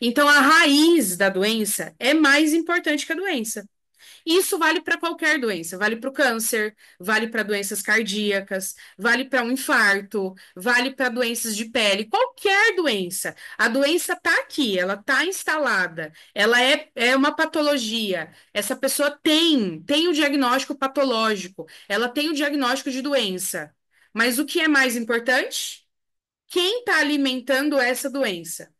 Então, a raiz da doença é mais importante que a doença. Isso vale para qualquer doença, vale para o câncer, vale para doenças cardíacas, vale para um infarto, vale para doenças de pele, qualquer doença. A doença está aqui, ela está instalada, ela é uma patologia. Essa pessoa tem o diagnóstico patológico, ela tem o diagnóstico de doença. Mas o que é mais importante? Quem está alimentando essa doença?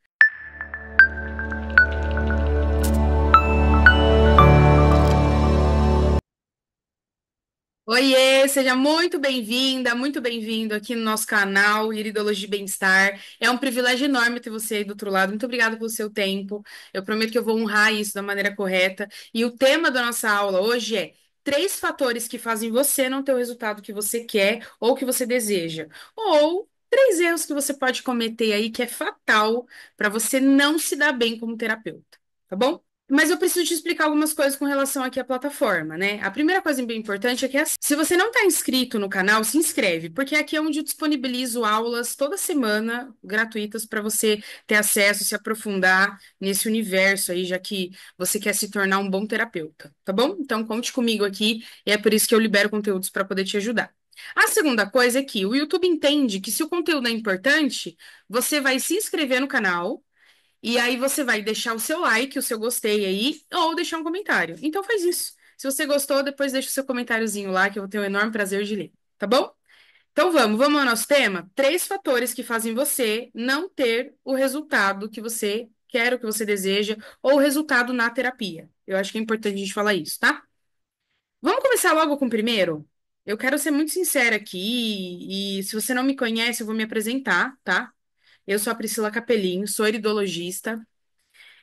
Oiê, seja muito bem-vinda, muito bem-vindo aqui no nosso canal Iridologia e Bem-Estar. É um privilégio enorme ter você aí do outro lado. Muito obrigada pelo seu tempo. Eu prometo que eu vou honrar isso da maneira correta. E o tema da nossa aula hoje é três fatores que fazem você não ter o resultado que você quer ou que você deseja. Ou três erros que você pode cometer aí que é fatal para você não se dar bem como terapeuta. Tá bom? Mas eu preciso te explicar algumas coisas com relação aqui à plataforma, né? A primeira coisa bem importante é que se você não está inscrito no canal, se inscreve, porque aqui é onde eu disponibilizo aulas toda semana gratuitas para você ter acesso, se aprofundar nesse universo aí, já que você quer se tornar um bom terapeuta, tá bom? Então conte comigo aqui, e é por isso que eu libero conteúdos para poder te ajudar. A segunda coisa é que o YouTube entende que se o conteúdo é importante, você vai se inscrever no canal. E aí você vai deixar o seu like, o seu gostei aí, ou deixar um comentário. Então faz isso. Se você gostou, depois deixa o seu comentáriozinho lá, que eu vou ter o enorme prazer de ler, tá bom? Então vamos ao nosso tema? Três fatores que fazem você não ter o resultado que você quer, o que você deseja, ou o resultado na terapia. Eu acho que é importante a gente falar isso, tá? Vamos começar logo com o primeiro? Eu quero ser muito sincera aqui, e se você não me conhece, eu vou me apresentar, tá? Eu sou a Priscila Capelinho, sou iridologista.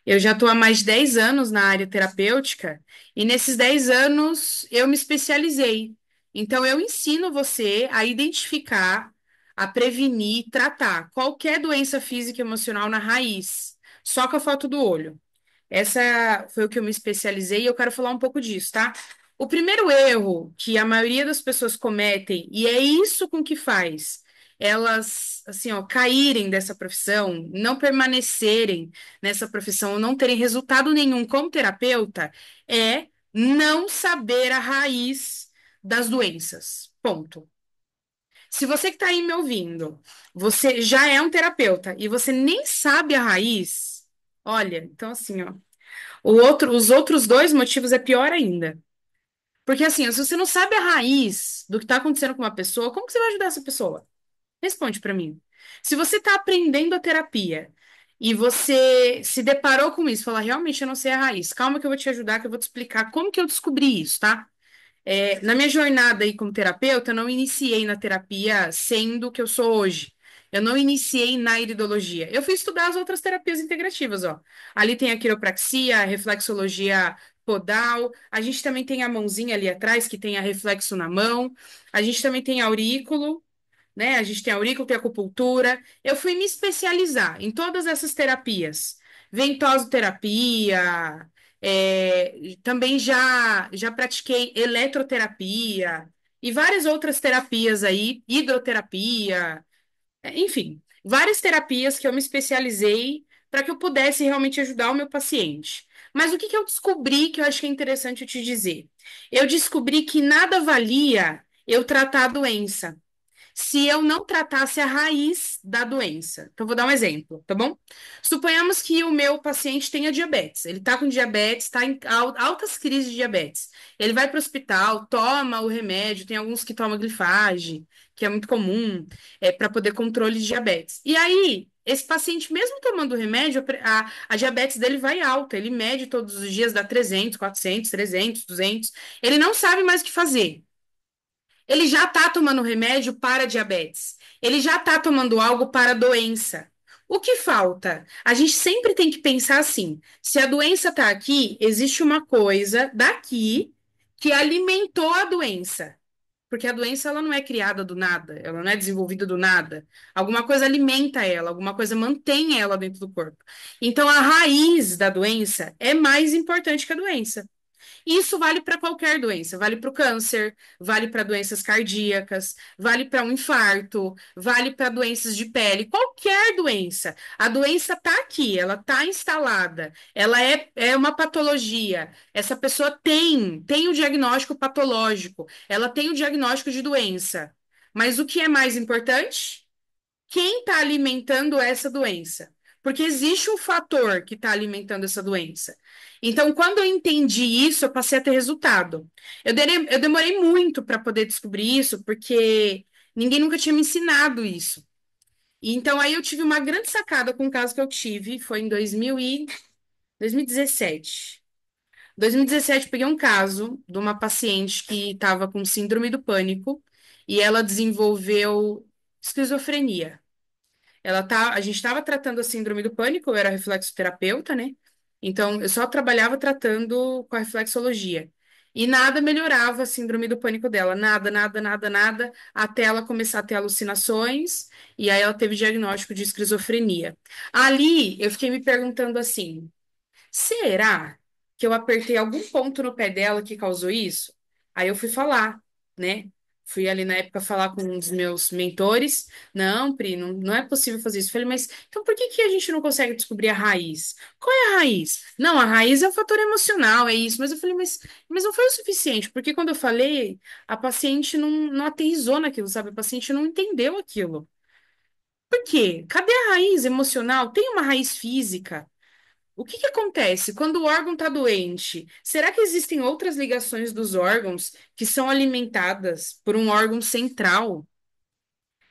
Eu já estou há mais de 10 anos na área terapêutica e nesses 10 anos eu me especializei. Então, eu ensino você a identificar, a prevenir, tratar qualquer doença física e emocional na raiz, só com a foto do olho. Essa foi o que eu me especializei e eu quero falar um pouco disso, tá? O primeiro erro que a maioria das pessoas cometem, e é isso com que faz elas, assim, ó, caírem dessa profissão, não permanecerem nessa profissão, não terem resultado nenhum como terapeuta, é não saber a raiz das doenças. Ponto. Se você que está aí me ouvindo, você já é um terapeuta e você nem sabe a raiz, olha, então assim, ó. Os outros dois motivos é pior ainda. Porque assim, se você não sabe a raiz do que está acontecendo com uma pessoa, como que você vai ajudar essa pessoa? Responde para mim. Se você está aprendendo a terapia e você se deparou com isso, fala, realmente eu não sei a raiz, calma que eu vou te ajudar, que eu vou te explicar como que eu descobri isso, tá? Na minha jornada aí como terapeuta, eu não iniciei na terapia sendo o que eu sou hoje. Eu não iniciei na iridologia. Eu fui estudar as outras terapias integrativas, ó. Ali tem a quiropraxia, a reflexologia podal. A gente também tem a mãozinha ali atrás, que tem a reflexo na mão. A gente também tem aurículo, né? A gente tem aurículo, tem acupuntura. Eu fui me especializar em todas essas terapias. Ventosoterapia, também já pratiquei eletroterapia e várias outras terapias aí, hidroterapia, enfim, várias terapias que eu me especializei para que eu pudesse realmente ajudar o meu paciente. Mas o que que eu descobri que eu acho que é interessante eu te dizer? Eu descobri que nada valia eu tratar a doença se eu não tratasse a raiz da doença. Então, vou dar um exemplo, tá bom? Suponhamos que o meu paciente tenha diabetes. Ele tá com diabetes, tá em altas crises de diabetes. Ele vai para o hospital, toma o remédio, tem alguns que tomam glifage, que é muito comum, para poder controle de diabetes. E aí, esse paciente, mesmo tomando o remédio, a diabetes dele vai alta. Ele mede todos os dias, dá 300, 400, 300, 200. Ele não sabe mais o que fazer. Ele já está tomando remédio para diabetes. Ele já está tomando algo para doença. O que falta? A gente sempre tem que pensar assim: se a doença está aqui, existe uma coisa daqui que alimentou a doença. Porque a doença ela não é criada do nada, ela não é desenvolvida do nada. Alguma coisa alimenta ela, alguma coisa mantém ela dentro do corpo. Então a raiz da doença é mais importante que a doença. E isso vale para qualquer doença, vale para o câncer, vale para doenças cardíacas, vale para um infarto, vale para doenças de pele, qualquer doença. A doença está aqui, ela está instalada, ela é uma patologia. Essa pessoa tem o diagnóstico patológico, ela tem o diagnóstico de doença. Mas o que é mais importante? Quem está alimentando essa doença? Porque existe um fator que está alimentando essa doença. Então, quando eu entendi isso, eu passei a ter resultado. Eu demorei muito para poder descobrir isso, porque ninguém nunca tinha me ensinado isso. E então, aí eu tive uma grande sacada com o caso que eu tive, foi em 2017. 2017, eu peguei um caso de uma paciente que estava com síndrome do pânico e ela desenvolveu esquizofrenia. A gente estava tratando a síndrome do pânico, eu era reflexoterapeuta, né? Então, eu só trabalhava tratando com a reflexologia. E nada melhorava a síndrome do pânico dela. Nada, nada, nada, nada, até ela começar a ter alucinações, e aí ela teve diagnóstico de esquizofrenia. Ali, eu fiquei me perguntando assim. Será que eu apertei algum ponto no pé dela que causou isso? Aí eu fui falar, né? Fui ali na época falar com um dos meus mentores. Não, Pri, não é possível fazer isso. Falei, mas então por que que a gente não consegue descobrir a raiz? Qual é a raiz? Não, a raiz é o fator emocional, é isso. Mas eu falei, mas não foi o suficiente, porque quando eu falei, a paciente não aterrissou naquilo, sabe? A paciente não entendeu aquilo. Por quê? Cadê a raiz emocional? Tem uma raiz física. O que que acontece quando o órgão está doente? Será que existem outras ligações dos órgãos que são alimentadas por um órgão central?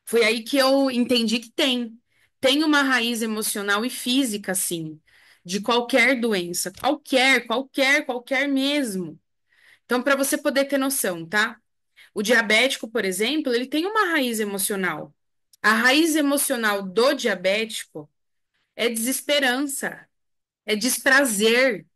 Foi aí que eu entendi que tem. Tem uma raiz emocional e física, sim, de qualquer doença, qualquer mesmo. Então, para você poder ter noção, tá? O diabético, por exemplo, ele tem uma raiz emocional. A raiz emocional do diabético é desesperança, é desprazer.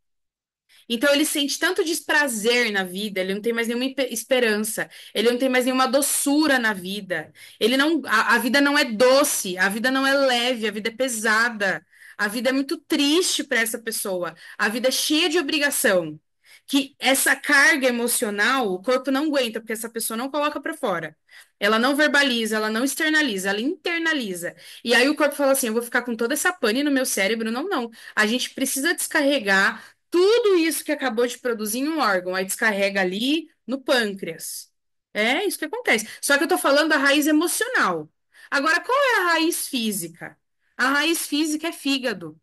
Então ele sente tanto desprazer na vida, ele não tem mais nenhuma esperança, ele não tem mais nenhuma doçura na vida. Ele não, a vida não é doce, a vida não é leve, a vida é pesada. A vida é muito triste para essa pessoa. A vida é cheia de obrigação. Que essa carga emocional, o corpo não aguenta, porque essa pessoa não coloca para fora. Ela não verbaliza, ela não externaliza, ela internaliza. E aí o corpo fala assim: eu vou ficar com toda essa pane no meu cérebro. Não, não. A gente precisa descarregar tudo isso que acabou de produzir em um órgão, aí descarrega ali no pâncreas. É isso que acontece. Só que eu tô falando da raiz emocional. Agora, qual é a raiz física? A raiz física é fígado.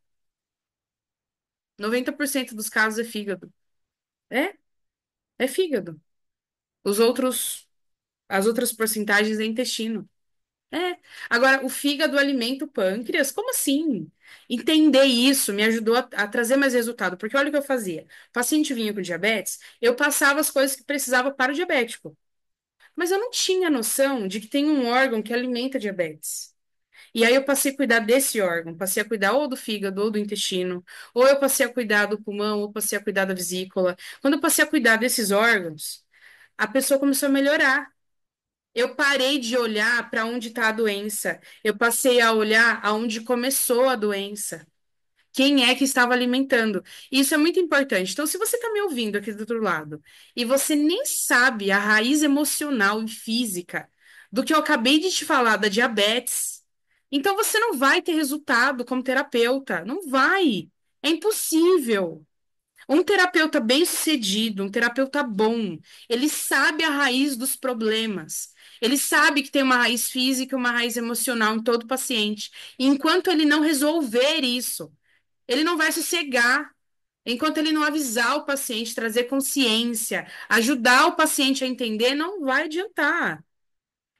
90% dos casos é fígado. É, é fígado. Os outros, as outras porcentagens é intestino. É. Agora, o fígado alimenta o pâncreas? Como assim? Entender isso me ajudou a trazer mais resultado, porque olha o que eu fazia. O paciente vinha com diabetes, eu passava as coisas que precisava para o diabético, mas eu não tinha noção de que tem um órgão que alimenta diabetes. E aí eu passei a cuidar desse órgão, passei a cuidar ou do fígado ou do intestino, ou eu passei a cuidar do pulmão, ou passei a cuidar da vesícula. Quando eu passei a cuidar desses órgãos, a pessoa começou a melhorar. Eu parei de olhar para onde está a doença. Eu passei a olhar aonde começou a doença. Quem é que estava alimentando? Isso é muito importante. Então, se você está me ouvindo aqui do outro lado e você nem sabe a raiz emocional e física do que eu acabei de te falar da diabetes, então você não vai ter resultado como terapeuta. Não vai. É impossível. Um terapeuta bem-sucedido, um terapeuta bom, ele sabe a raiz dos problemas. Ele sabe que tem uma raiz física e uma raiz emocional em todo paciente. E enquanto ele não resolver isso, ele não vai sossegar. Enquanto ele não avisar o paciente, trazer consciência, ajudar o paciente a entender, não vai adiantar.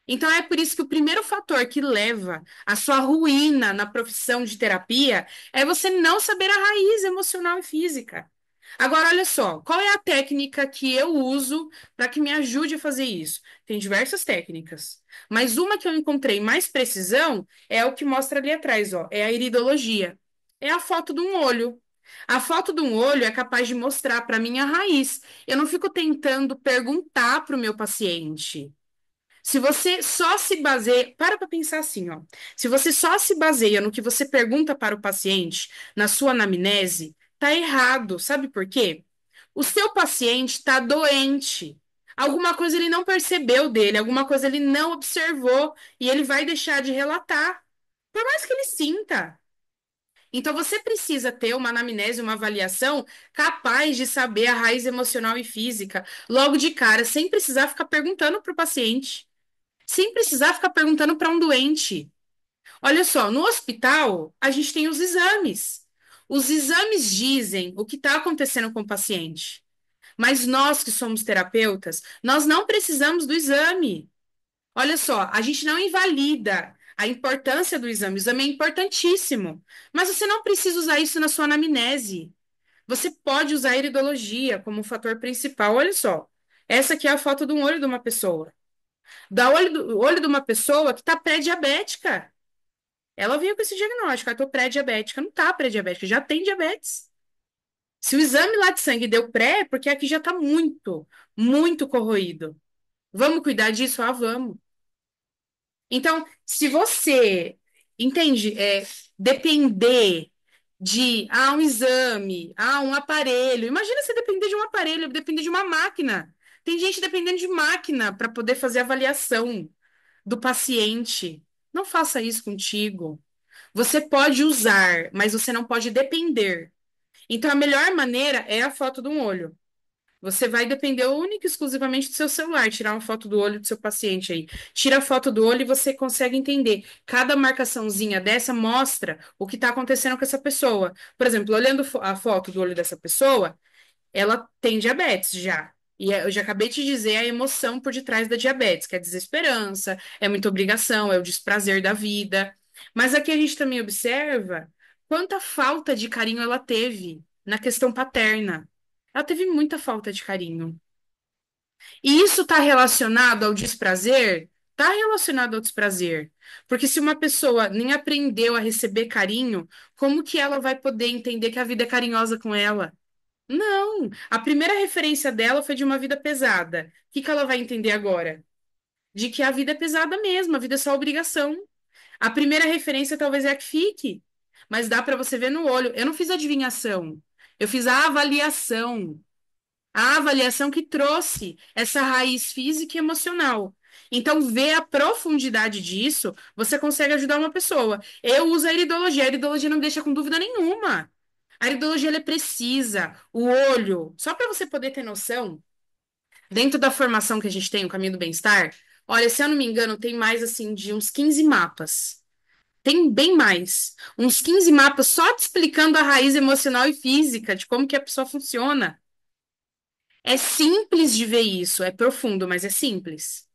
Então é por isso que o primeiro fator que leva à sua ruína na profissão de terapia é você não saber a raiz emocional e física. Agora, olha só, qual é a técnica que eu uso para que me ajude a fazer isso? Tem diversas técnicas, mas uma que eu encontrei mais precisão é o que mostra ali atrás, ó, é a iridologia. É a foto de um olho. A foto de um olho é capaz de mostrar para mim a raiz. Eu não fico tentando perguntar para o meu paciente. Se você só se baseia, para pensar assim, ó. Se você só se baseia no que você pergunta para o paciente, na sua anamnese, tá errado. Sabe por quê? O seu paciente está doente. Alguma coisa ele não percebeu dele, alguma coisa ele não observou e ele vai deixar de relatar, por mais que ele sinta. Então você precisa ter uma anamnese, uma avaliação capaz de saber a raiz emocional e física logo de cara, sem precisar ficar perguntando para o paciente, sem precisar ficar perguntando para um doente. Olha só, no hospital a gente tem os exames. Os exames dizem o que está acontecendo com o paciente. Mas nós que somos terapeutas, nós não precisamos do exame. Olha só, a gente não invalida a importância do exame. O exame é importantíssimo. Mas você não precisa usar isso na sua anamnese. Você pode usar a iridologia como um fator principal. Olha só, essa aqui é a foto de um olho de uma pessoa. Da olho de uma pessoa que está pré-diabética. Ela veio com esse diagnóstico, eu tô pré-diabética. Não tá pré-diabética, já tem diabetes. Se o exame lá de sangue deu pré, é porque aqui já tá muito, muito corroído. Vamos cuidar disso? Ah, vamos. Então, se você entende, depender de um exame, um aparelho. Imagina você depender de um aparelho, depender de uma máquina. Tem gente dependendo de máquina para poder fazer avaliação do paciente. Não faça isso contigo. Você pode usar, mas você não pode depender. Então, a melhor maneira é a foto do olho. Você vai depender única e exclusivamente do seu celular, tirar uma foto do olho do seu paciente aí. Tira a foto do olho e você consegue entender. Cada marcaçãozinha dessa mostra o que está acontecendo com essa pessoa. Por exemplo, olhando a foto do olho dessa pessoa, ela tem diabetes já. E eu já acabei de dizer a emoção por detrás da diabetes, que é desesperança, é muita obrigação, é o desprazer da vida. Mas aqui a gente também observa quanta falta de carinho ela teve na questão paterna. Ela teve muita falta de carinho. E isso está relacionado ao desprazer? Está relacionado ao desprazer. Porque se uma pessoa nem aprendeu a receber carinho, como que ela vai poder entender que a vida é carinhosa com ela? Não, a primeira referência dela foi de uma vida pesada. O que que ela vai entender agora? De que a vida é pesada mesmo, a vida é só obrigação. A primeira referência talvez é a que fique, mas dá para você ver no olho. Eu não fiz adivinhação, eu fiz a avaliação. A avaliação que trouxe essa raiz física e emocional. Então, ver a profundidade disso, você consegue ajudar uma pessoa. Eu uso a iridologia não me deixa com dúvida nenhuma. A iridologia ela é precisa, o olho, só para você poder ter noção, dentro da formação que a gente tem, o Caminho do Bem-Estar, olha, se eu não me engano, tem mais assim de uns 15 mapas. Tem bem mais. Uns 15 mapas só te explicando a raiz emocional e física de como que a pessoa funciona. É simples de ver isso, é profundo, mas é simples.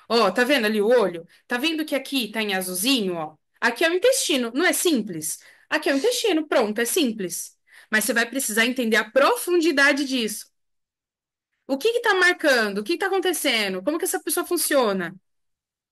Ó, tá vendo ali o olho? Tá vendo que aqui tá em azulzinho, ó? Aqui é o intestino, não é simples? Aqui é o intestino, pronto, é simples. Mas você vai precisar entender a profundidade disso. O que que tá marcando? O que que tá acontecendo? Como que essa pessoa funciona?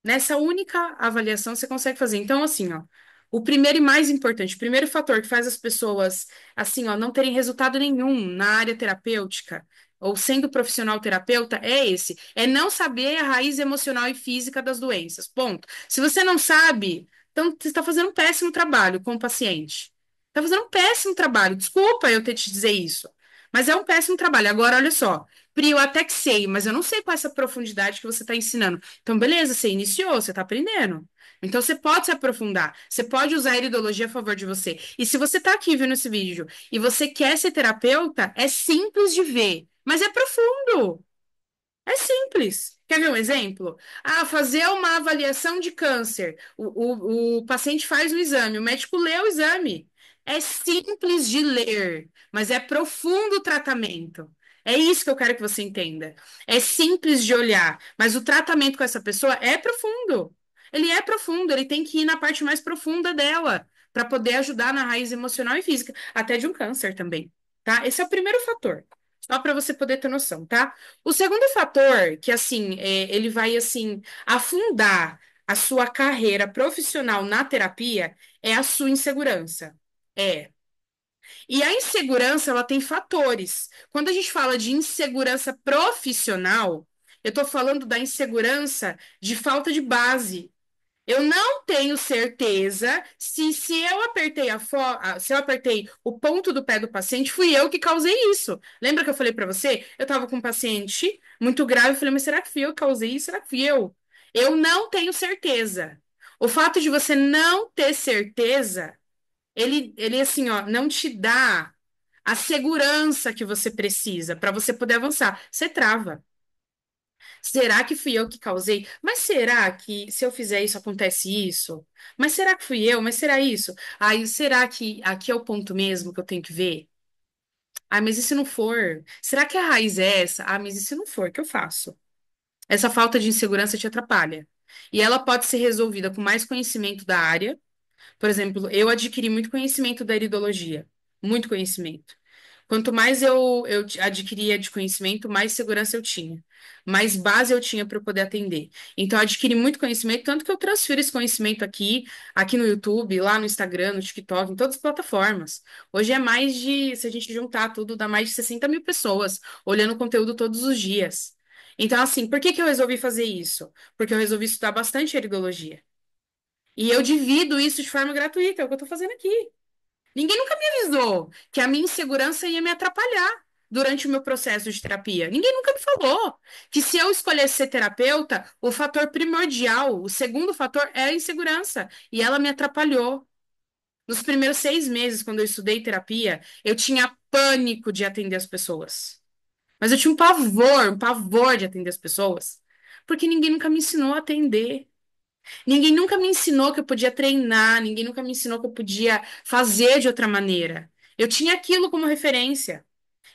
Nessa única avaliação você consegue fazer. Então, assim, ó, o primeiro e mais importante, o primeiro fator que faz as pessoas, assim, ó, não terem resultado nenhum na área terapêutica ou sendo profissional terapeuta é esse, é não saber a raiz emocional e física das doenças. Ponto. Se você não sabe, então você está fazendo um péssimo trabalho com o paciente. Está fazendo um péssimo trabalho. Desculpa eu ter te dizer isso, mas é um péssimo trabalho. Agora, olha só. Pri, eu até que sei, mas eu não sei qual é essa profundidade que você está ensinando. Então, beleza, você iniciou, você está aprendendo. Então, você pode se aprofundar. Você pode usar a iridologia a favor de você. E se você está aqui vendo esse vídeo e você quer ser terapeuta, é simples de ver, mas é profundo. É simples. Quer ver um exemplo? Fazer uma avaliação de câncer. O paciente faz o exame, o médico lê o exame. É simples de ler, mas é profundo o tratamento. É isso que eu quero que você entenda. É simples de olhar, mas o tratamento com essa pessoa é profundo. Ele é profundo, ele tem que ir na parte mais profunda dela, para poder ajudar na raiz emocional e física, até de um câncer também, tá? Esse é o primeiro fator. Só para você poder ter noção, tá? O segundo fator, que assim, ele vai assim afundar a sua carreira profissional na terapia, é a sua insegurança. É. E a insegurança, ela tem fatores. Quando a gente fala de insegurança profissional, eu estou falando da insegurança de falta de base. Eu não tenho certeza se eu apertei se eu apertei o ponto do pé do paciente, fui eu que causei isso. Lembra que eu falei pra você? Eu tava com um paciente muito grave, eu falei, mas será que fui eu que causei isso? Será que fui eu? Eu não tenho certeza. O fato de você não ter certeza, ele assim, ó, não te dá a segurança que você precisa para você poder avançar. Você trava. Será que fui eu que causei? Mas será que se eu fizer isso acontece isso? Mas será que fui eu? Mas será isso? Aí, será que aqui é o ponto mesmo que eu tenho que ver? Ah, mas e se não for? Será que a raiz é essa? Ah, mas e se não for? O que eu faço? Essa falta de insegurança te atrapalha. E ela pode ser resolvida com mais conhecimento da área. Por exemplo, eu adquiri muito conhecimento da iridologia, muito conhecimento. Quanto mais adquiria de conhecimento, mais segurança eu tinha, mais base eu tinha para eu poder atender. Então, eu adquiri muito conhecimento, tanto que eu transfiro esse conhecimento aqui no YouTube, lá no Instagram, no TikTok, em todas as plataformas. Hoje é mais de, se a gente juntar tudo, dá mais de 60 mil pessoas olhando o conteúdo todos os dias. Então, assim, por que que eu resolvi fazer isso? Porque eu resolvi estudar bastante iridologia. E eu divido isso de forma gratuita, é o que eu tô fazendo aqui. Ninguém nunca me avisou que a minha insegurança ia me atrapalhar durante o meu processo de terapia. Ninguém nunca me falou que se eu escolhesse ser terapeuta, o fator primordial, o segundo fator é a insegurança. E ela me atrapalhou. Nos primeiros 6 meses, quando eu estudei terapia, eu tinha pânico de atender as pessoas. Mas eu tinha um pavor de atender as pessoas, porque ninguém nunca me ensinou a atender. Ninguém nunca me ensinou que eu podia treinar, ninguém nunca me ensinou que eu podia fazer de outra maneira. Eu tinha aquilo como referência.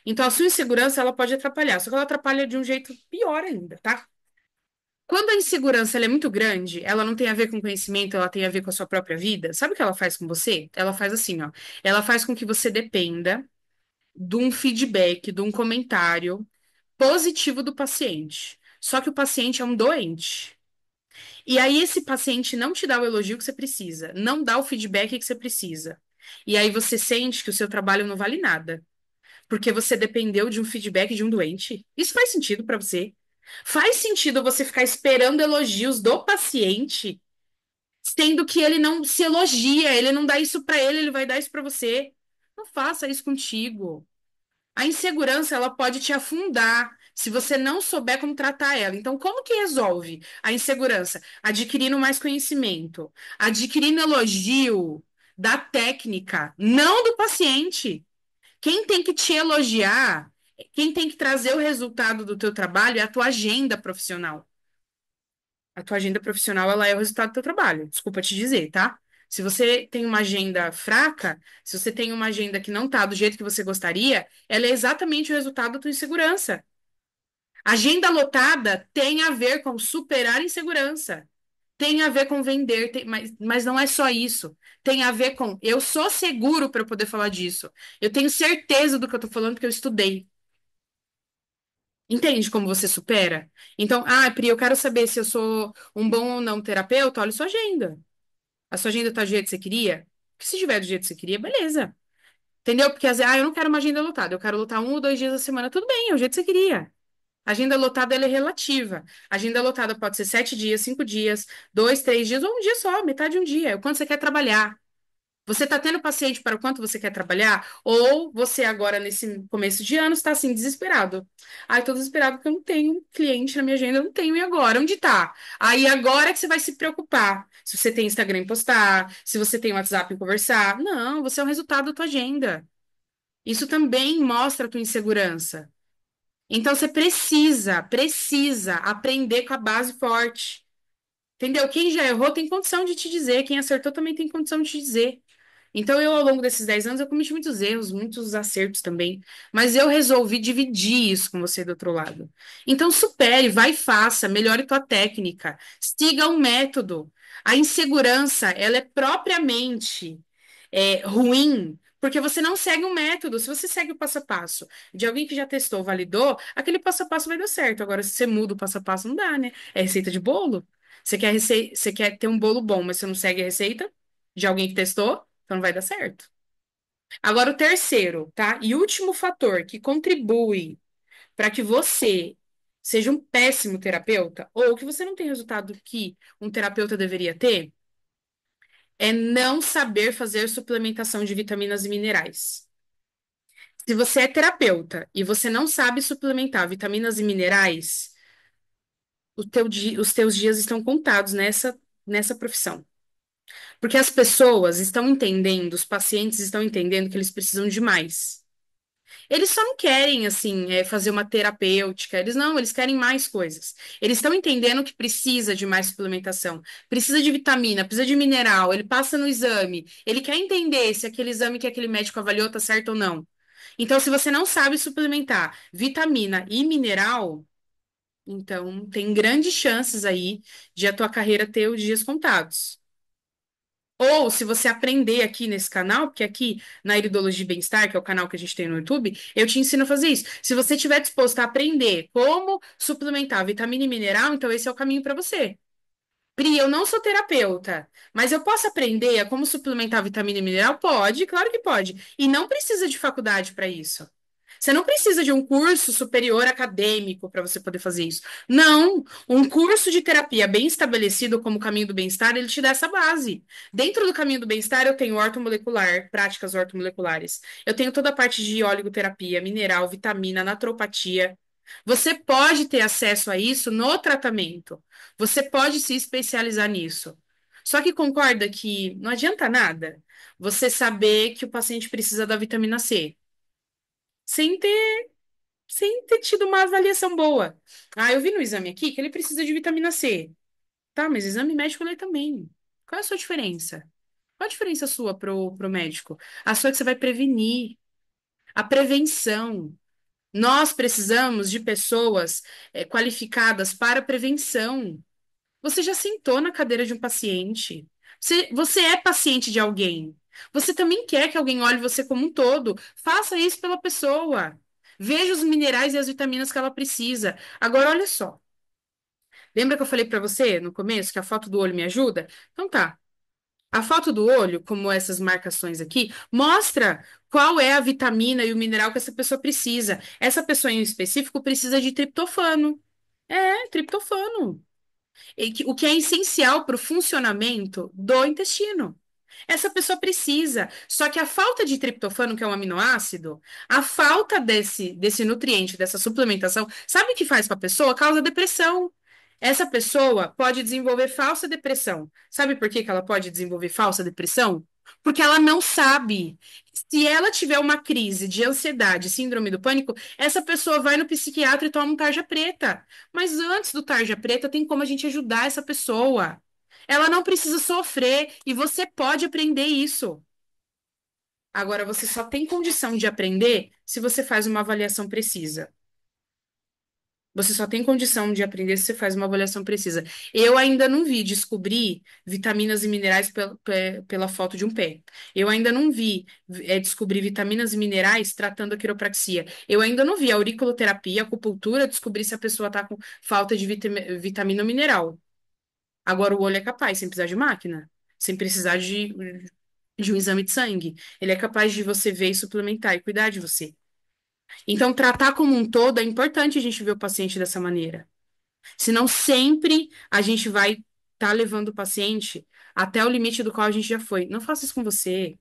Então a sua insegurança ela pode atrapalhar, só que ela atrapalha de um jeito pior ainda, tá? Quando a insegurança ela é muito grande, ela não tem a ver com conhecimento, ela tem a ver com a sua própria vida. Sabe o que ela faz com você? Ela faz assim, ó. Ela faz com que você dependa de um feedback, de um comentário positivo do paciente. Só que o paciente é um doente. E aí esse paciente não te dá o elogio que você precisa, não dá o feedback que você precisa. E aí você sente que o seu trabalho não vale nada, porque você dependeu de um feedback de um doente. Isso faz sentido pra você? Faz sentido você ficar esperando elogios do paciente, sendo que ele não se elogia, ele não dá isso pra ele, ele vai dar isso pra você. Não faça isso contigo. A insegurança, ela pode te afundar se você não souber como tratar ela. Então, como que resolve a insegurança? Adquirindo mais conhecimento, adquirindo elogio da técnica, não do paciente. Quem tem que te elogiar, quem tem que trazer o resultado do teu trabalho é a tua agenda profissional. A tua agenda profissional, ela é o resultado do teu trabalho. Desculpa te dizer, tá? Se você tem uma agenda fraca, se você tem uma agenda que não tá do jeito que você gostaria, ela é exatamente o resultado da tua insegurança. Agenda lotada tem a ver com superar a insegurança. Tem a ver com vender, mas não é só isso. Tem a ver com eu sou seguro para eu poder falar disso. Eu tenho certeza do que eu tô falando porque eu estudei. Entende como você supera? Então, Pri, eu quero saber se eu sou um bom ou não terapeuta. Olha sua agenda. A sua agenda tá do jeito que você queria? Porque se tiver do jeito que você queria, beleza. Entendeu? Porque às vezes, eu não quero uma agenda lotada. Eu quero lutar 1 ou 2 dias da semana. Tudo bem, é o jeito que você queria. A agenda lotada, ela é relativa. A agenda lotada pode ser 7 dias, 5 dias, 2, 3 dias, ou um dia só, metade de um dia. É o quanto você quer trabalhar. Você está tendo paciente para o quanto você quer trabalhar? Ou você agora, nesse começo de ano, está assim, desesperado? Ai, estou desesperado porque eu não tenho cliente na minha agenda, eu não tenho. E agora? Onde está? Aí agora é que você vai se preocupar. Se você tem Instagram em postar, se você tem WhatsApp em conversar. Não, você é o resultado da tua agenda. Isso também mostra a tua insegurança. Então você precisa aprender com a base forte. Entendeu? Quem já errou tem condição de te dizer, quem acertou também tem condição de te dizer. Então, eu, ao longo desses 10 anos, eu cometi muitos erros, muitos acertos também. Mas eu resolvi dividir isso com você do outro lado. Então, supere, vai e faça, melhore tua técnica, siga um método. A insegurança, ela é propriamente ruim, porque você não segue um método. Se você segue o passo a passo de alguém que já testou, validou, aquele passo a passo vai dar certo. Agora, se você muda o passo a passo, não dá, né? É receita de bolo. Você quer ter um bolo bom, mas você não segue a receita de alguém que testou? Então não vai dar certo. Agora, o terceiro, tá? E último fator que contribui para que você seja um péssimo terapeuta, ou que você não tem o resultado que um terapeuta deveria ter, é não saber fazer suplementação de vitaminas e minerais. Se você é terapeuta e você não sabe suplementar vitaminas e minerais, os teus dias estão contados nessa profissão. Porque as pessoas estão entendendo, os pacientes estão entendendo que eles precisam de mais. Eles só não querem, assim, fazer uma terapêutica. Eles querem mais coisas. Eles estão entendendo que precisa de mais suplementação, precisa de vitamina, precisa de mineral. Ele passa no exame, ele quer entender se aquele exame que aquele médico avaliou tá certo ou não. Então, se você não sabe suplementar vitamina e mineral, então tem grandes chances aí de a tua carreira ter os dias contados. Ou se você aprender aqui nesse canal, porque aqui na Iridologia e Bem-Estar, que é o canal que a gente tem no YouTube, eu te ensino a fazer isso. Se você estiver disposto a aprender como suplementar vitamina e mineral, então esse é o caminho para você. Pri, eu não sou terapeuta, mas eu posso aprender a como suplementar vitamina e mineral? Pode, claro que pode. E não precisa de faculdade para isso. Você não precisa de um curso superior acadêmico para você poder fazer isso. Não, um curso de terapia bem estabelecido como o caminho do bem-estar, ele te dá essa base. Dentro do caminho do bem-estar, eu tenho ortomolecular, práticas ortomoleculares. Eu tenho toda a parte de oligoterapia, mineral, vitamina, naturopatia. Você pode ter acesso a isso no tratamento. Você pode se especializar nisso. Só que concorda que não adianta nada você saber que o paciente precisa da vitamina C, sem ter, sem ter tido uma avaliação boa. Ah, eu vi no exame aqui que ele precisa de vitamina C. Tá, mas exame médico ele também. Qual é a sua diferença? Qual a diferença sua pro médico? A sua é que você vai prevenir. A prevenção. Nós precisamos de pessoas, qualificadas para prevenção. Você já sentou na cadeira de um paciente. Você é paciente de alguém. Você também quer que alguém olhe você como um todo. Faça isso pela pessoa. Veja os minerais e as vitaminas que ela precisa. Agora, olha só. Lembra que eu falei para você no começo que a foto do olho me ajuda? Então tá. A foto do olho, como essas marcações aqui, mostra qual é a vitamina e o mineral que essa pessoa precisa. Essa pessoa em específico precisa de triptofano. É, triptofano. O que é essencial para o funcionamento do intestino. Essa pessoa precisa. Só que a falta de triptofano, que é um aminoácido, a falta desse nutriente, dessa suplementação, sabe o que faz com a pessoa? Causa depressão. Essa pessoa pode desenvolver falsa depressão. Sabe por que que ela pode desenvolver falsa depressão? Porque ela não sabe. Se ela tiver uma crise de ansiedade, síndrome do pânico, essa pessoa vai no psiquiatra e toma um tarja preta. Mas antes do tarja preta, tem como a gente ajudar essa pessoa. Ela não precisa sofrer e você pode aprender isso. Agora, você só tem condição de aprender se você faz uma avaliação precisa. Você só tem condição de aprender se você faz uma avaliação precisa. Eu ainda não vi descobrir vitaminas e minerais pela foto de um pé. Eu ainda não vi descobrir vitaminas e minerais tratando a quiropraxia. Eu ainda não vi a auriculoterapia, a acupuntura, descobrir se a pessoa está com falta de vitamina ou mineral. Agora, o olho é capaz, sem precisar de máquina, sem precisar de um exame de sangue. Ele é capaz de você ver e suplementar e cuidar de você. Então, tratar como um todo é importante a gente ver o paciente dessa maneira. Senão, sempre a gente vai estar levando o paciente até o limite do qual a gente já foi. Não faça isso com você.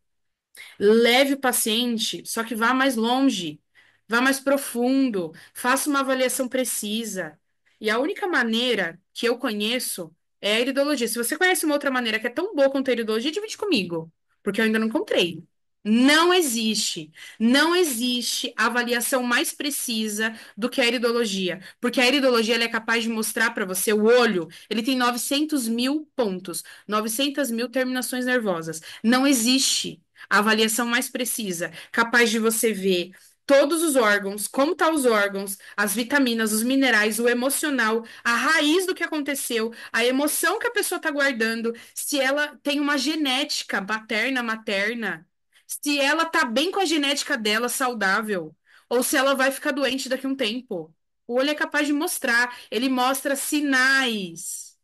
Leve o paciente, só que vá mais longe, vá mais profundo, faça uma avaliação precisa. E a única maneira que eu conheço é a iridologia. Se você conhece uma outra maneira que é tão boa quanto a iridologia, divide comigo, porque eu ainda não encontrei. Não existe, não existe avaliação mais precisa do que a iridologia, porque a iridologia ela é capaz de mostrar para você o olho, ele tem 900 mil pontos, 900 mil terminações nervosas. Não existe a avaliação mais precisa, capaz de você ver todos os órgãos, como estão os órgãos, as vitaminas, os minerais, o emocional, a raiz do que aconteceu, a emoção que a pessoa está guardando, se ela tem uma genética paterna, materna, se ela tá bem com a genética dela saudável, ou se ela vai ficar doente daqui a um tempo. O olho é capaz de mostrar, ele mostra sinais.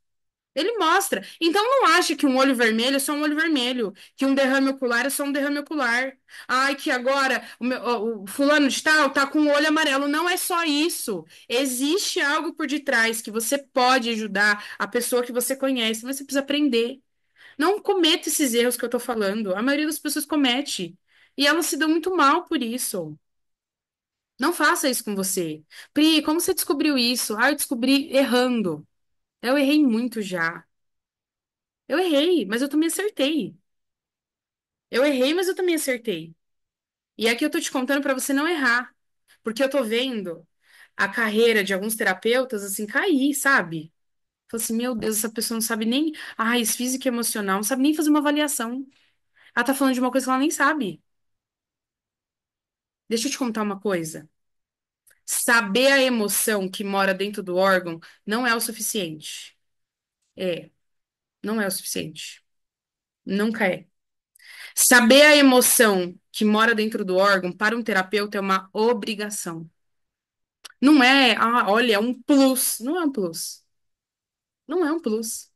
Ele mostra. Então não acha que um olho vermelho é só um olho vermelho, que um derrame ocular é só um derrame ocular. Ai, que agora o fulano de tal tá com o olho amarelo. Não é só isso. Existe algo por detrás que você pode ajudar a pessoa que você conhece, mas você precisa aprender. Não cometa esses erros que eu tô falando. A maioria das pessoas comete. E elas se dão muito mal por isso. Não faça isso com você. Pri, como você descobriu isso? Ah, eu descobri errando. Eu errei muito já. Eu errei, mas eu também acertei. Eu errei, mas eu também acertei. E aqui eu tô te contando para você não errar, porque eu tô vendo a carreira de alguns terapeutas assim cair, sabe? Falei assim, meu Deus, essa pessoa não sabe nem, raiz física e emocional, não sabe nem fazer uma avaliação. Ela tá falando de uma coisa que ela nem sabe. Deixa eu te contar uma coisa. Saber a emoção que mora dentro do órgão não é o suficiente. É, não é o suficiente. Nunca é. Saber a emoção que mora dentro do órgão para um terapeuta é uma obrigação. Não é, olha, é um plus. Não é um plus. Não é um plus.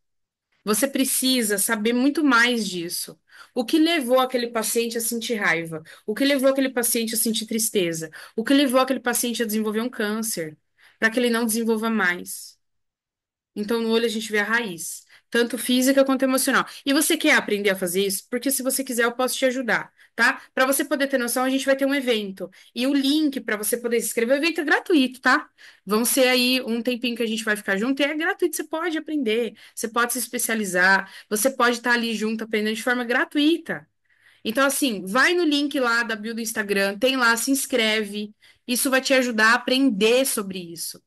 Você precisa saber muito mais disso. O que levou aquele paciente a sentir raiva? O que levou aquele paciente a sentir tristeza? O que levou aquele paciente a desenvolver um câncer? Para que ele não desenvolva mais. Então, no olho a gente vê a raiz, tanto física quanto emocional. E você quer aprender a fazer isso? Porque se você quiser, eu posso te ajudar, tá? Para você poder ter noção, a gente vai ter um evento. E o link para você poder se inscrever, o evento é gratuito, tá? Vão ser aí um tempinho que a gente vai ficar junto e é gratuito. Você pode aprender, você pode se especializar, você pode estar ali junto aprendendo de forma gratuita. Então, assim, vai no link lá da bio do Instagram, tem lá, se inscreve. Isso vai te ajudar a aprender sobre isso.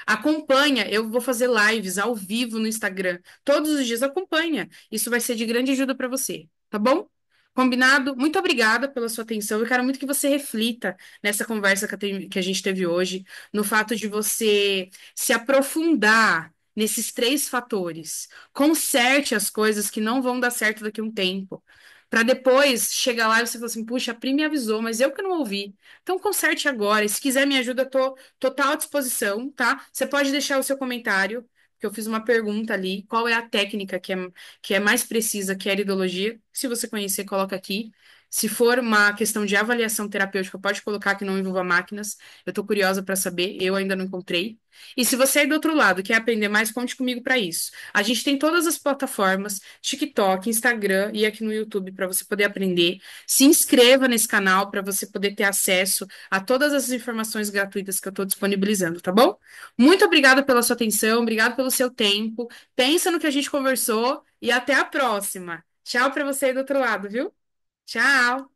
Acompanha, eu vou fazer lives ao vivo no Instagram. Todos os dias acompanha. Isso vai ser de grande ajuda para você, tá bom? Combinado? Muito obrigada pela sua atenção. Eu quero muito que você reflita nessa conversa que a gente teve hoje, no fato de você se aprofundar nesses três fatores. Conserte as coisas que não vão dar certo daqui a um tempo. Para depois chegar lá e você falar assim: puxa, a Pri me avisou, mas eu que não ouvi. Então, conserte agora. E se quiser me ajuda, eu tô total à disposição, tá? Você pode deixar o seu comentário, que eu fiz uma pergunta ali. Qual é a técnica que é mais precisa, que é a iridologia? Se você conhecer, coloca aqui. Se for uma questão de avaliação terapêutica, pode colocar que não envolva máquinas. Eu tô curiosa para saber, eu ainda não encontrei. E se você é do outro lado, quer aprender mais, conte comigo para isso. A gente tem todas as plataformas, TikTok, Instagram e aqui no YouTube para você poder aprender. Se inscreva nesse canal para você poder ter acesso a todas as informações gratuitas que eu estou disponibilizando, tá bom? Muito obrigada pela sua atenção, obrigado pelo seu tempo. Pensa no que a gente conversou e até a próxima. Tchau para você aí do outro lado, viu? Tchau!